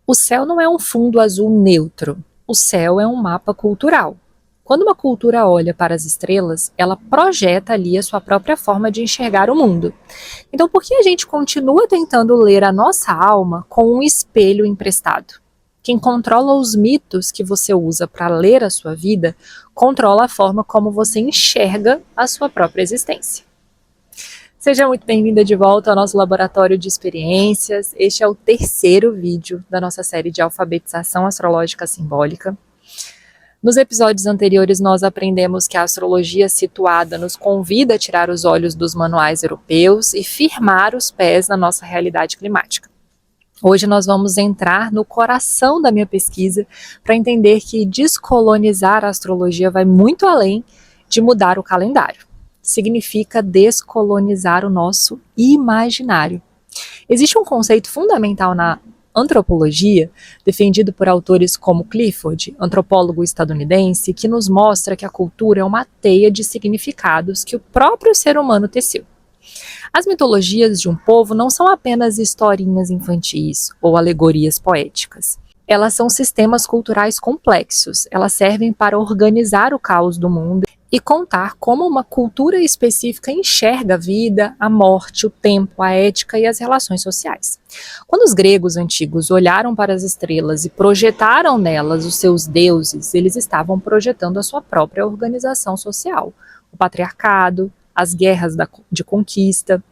O céu não é um fundo azul neutro. O céu é um mapa cultural. Quando uma cultura olha para as estrelas, ela projeta ali a sua própria forma de enxergar o mundo. Então, por que a gente continua tentando ler a nossa alma com um espelho emprestado? Quem controla os mitos que você usa para ler a sua vida, controla a forma como você enxerga a sua própria existência. Seja muito bem-vinda de volta ao nosso laboratório de experiências. Este é o terceiro vídeo da nossa série de alfabetização astrológica simbólica. Nos episódios anteriores, nós aprendemos que a astrologia situada nos convida a tirar os olhos dos manuais europeus e firmar os pés na nossa realidade climática. Hoje nós vamos entrar no coração da minha pesquisa para entender que descolonizar a astrologia vai muito além de mudar o calendário. Significa descolonizar o nosso imaginário. Existe um conceito fundamental na antropologia, defendido por autores como Clifford, antropólogo estadunidense, que nos mostra que a cultura é uma teia de significados que o próprio ser humano teceu. As mitologias de um povo não são apenas historinhas infantis ou alegorias poéticas. Elas são sistemas culturais complexos, elas servem para organizar o caos do mundo e contar como uma cultura específica enxerga a vida, a morte, o tempo, a ética e as relações sociais. Quando os gregos antigos olharam para as estrelas e projetaram nelas os seus deuses, eles estavam projetando a sua própria organização social, o patriarcado, as guerras de conquista,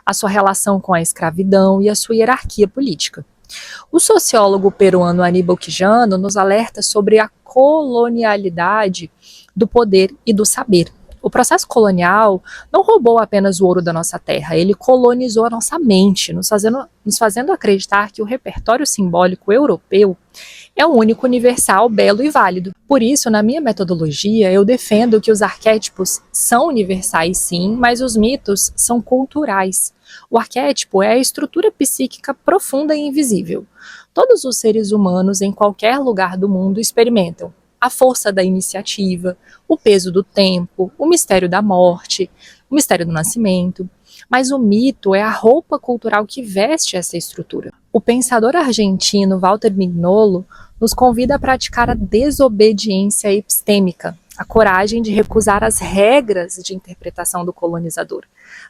a sua relação com a escravidão e a sua hierarquia política. O sociólogo peruano Aníbal Quijano nos alerta sobre a colonialidade do poder e do saber. O processo colonial não roubou apenas o ouro da nossa terra, ele colonizou a nossa mente, nos fazendo acreditar que o repertório simbólico europeu é o único, universal, belo e válido. Por isso, na minha metodologia, eu defendo que os arquétipos são universais sim, mas os mitos são culturais. O arquétipo é a estrutura psíquica profunda e invisível. Todos os seres humanos em qualquer lugar do mundo experimentam a força da iniciativa, o peso do tempo, o mistério da morte, o mistério do nascimento. Mas o mito é a roupa cultural que veste essa estrutura. O pensador argentino Walter Mignolo nos convida a praticar a desobediência epistêmica, a coragem de recusar as regras de interpretação do colonizador.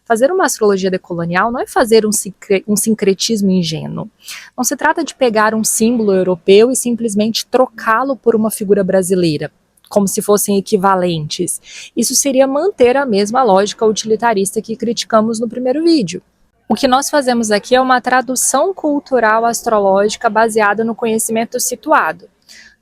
Fazer uma astrologia decolonial não é fazer um sincretismo ingênuo. Não se trata de pegar um símbolo europeu e simplesmente trocá-lo por uma figura brasileira, como se fossem equivalentes. Isso seria manter a mesma lógica utilitarista que criticamos no primeiro vídeo. O que nós fazemos aqui é uma tradução cultural astrológica baseada no conhecimento situado.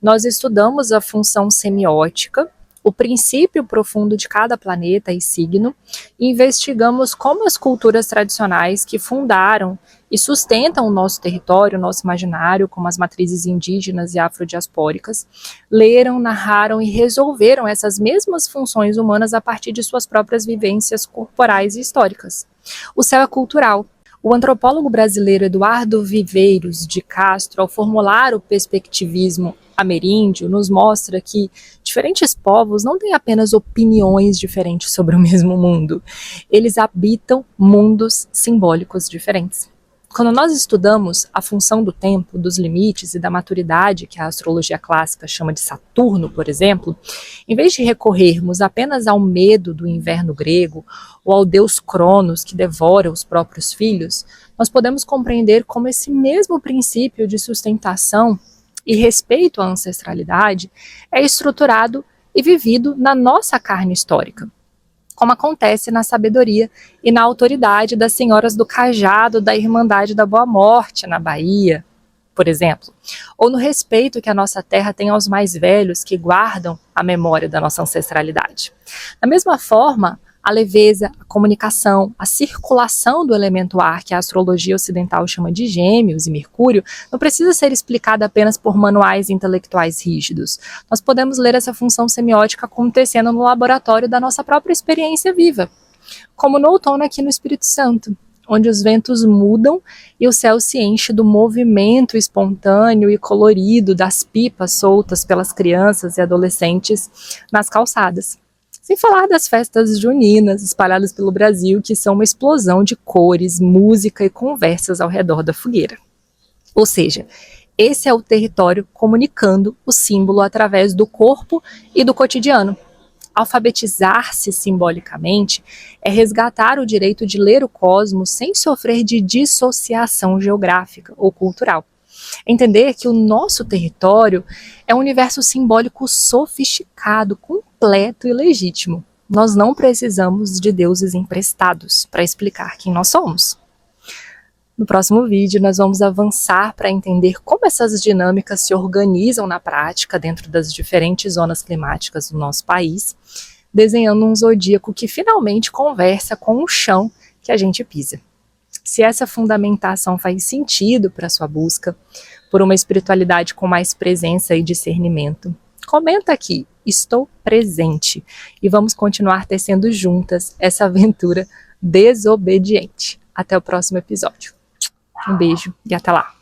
Nós estudamos a função semiótica, o princípio profundo de cada planeta e signo, e investigamos como as culturas tradicionais que fundaram e sustentam o nosso território, o nosso imaginário, como as matrizes indígenas e afrodiaspóricas, leram, narraram e resolveram essas mesmas funções humanas a partir de suas próprias vivências corporais e históricas. O céu é cultural. O antropólogo brasileiro Eduardo Viveiros de Castro, ao formular o perspectivismo ameríndio, nos mostra que diferentes povos não têm apenas opiniões diferentes sobre o mesmo mundo, eles habitam mundos simbólicos diferentes. Quando nós estudamos a função do tempo, dos limites e da maturidade, que a astrologia clássica chama de Saturno, por exemplo, em vez de recorrermos apenas ao medo do inverno grego ou ao deus Cronos que devora os próprios filhos, nós podemos compreender como esse mesmo princípio de sustentação e respeito à ancestralidade é estruturado e vivido na nossa carne histórica, como acontece na sabedoria e na autoridade das senhoras do cajado da Irmandade da Boa Morte, na Bahia, por exemplo, ou no respeito que a nossa terra tem aos mais velhos que guardam a memória da nossa ancestralidade. Da mesma forma, a leveza, a comunicação, a circulação do elemento ar, que a astrologia ocidental chama de Gêmeos e Mercúrio, não precisa ser explicada apenas por manuais intelectuais rígidos. Nós podemos ler essa função semiótica acontecendo no laboratório da nossa própria experiência viva, como no outono aqui no Espírito Santo, onde os ventos mudam e o céu se enche do movimento espontâneo e colorido das pipas soltas pelas crianças e adolescentes nas calçadas. Sem falar das festas juninas espalhadas pelo Brasil, que são uma explosão de cores, música e conversas ao redor da fogueira. Ou seja, Esse é o território comunicando o símbolo através do corpo e do cotidiano. Alfabetizar-se simbolicamente é resgatar o direito de ler o cosmos sem sofrer de dissociação geográfica ou cultural. Entender que o nosso território é um universo simbólico sofisticado, completo e legítimo. Nós não precisamos de deuses emprestados para explicar quem nós somos. No próximo vídeo, nós vamos avançar para entender como essas dinâmicas se organizam na prática dentro das diferentes zonas climáticas do nosso país, desenhando um zodíaco que finalmente conversa com o chão que a gente pisa. Se essa fundamentação faz sentido para a sua busca por uma espiritualidade com mais presença e discernimento, comenta aqui, estou presente, e vamos continuar tecendo juntas essa aventura desobediente. Até o próximo episódio. Um beijo e até lá!